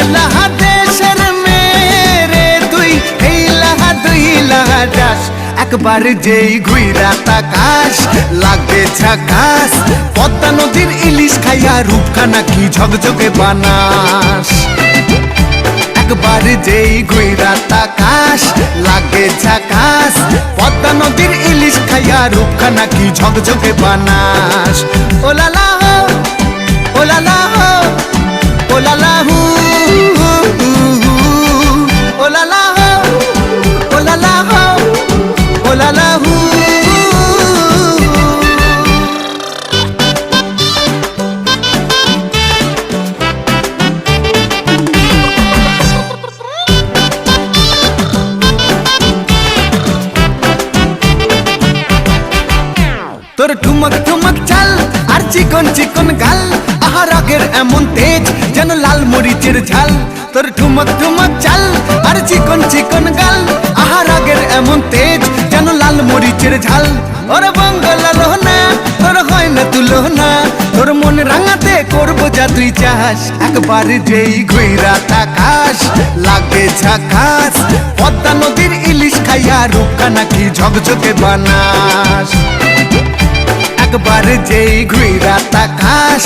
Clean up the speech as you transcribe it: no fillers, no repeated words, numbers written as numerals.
বাংলা দেশের মেরে তুই এই লাহা দুই লাহা যাস একবার যেই ঘুইরা তাকাস লাগে ঝাকাস পদ্মা নদীর ইলিশ খাইয়া রূপখানা কি ঝকঝকে বানাস একবার যেই ঘুইরা তাকাস লাগে ঝাকাস পদ্মা নদীর ইলিশ খাইয়া রূপখানা কি ঝকঝকে বানাস ওলালা হো ওলালা হো ওলালা হু ওলালা হো ওলালা হো ওলালা হু তোর ঠুমক ঠুমক চাল আর চিকন চিকন গাল আহার আগের এমন তেজ যেন লাল মরিচের ঝাল তোর ঠুমক ঠুমক চাল আর চিকন চিকন গাল আহার আগের এমন তেজ যেন লাল মরিচের ঝাল ওর বঙ্গলা লোহনা তোর হয় না তুলনা তোর মন রাঙাতে করবো যা তুই চাস একবার যেই ঘুইরা তাকাস লাগে ঝাকাস পদ্মা নদীর ইলিশ খাইয়া রূপখানা কি ঝকঝকে বানাস একবার যেই ঘুইরা তাকাস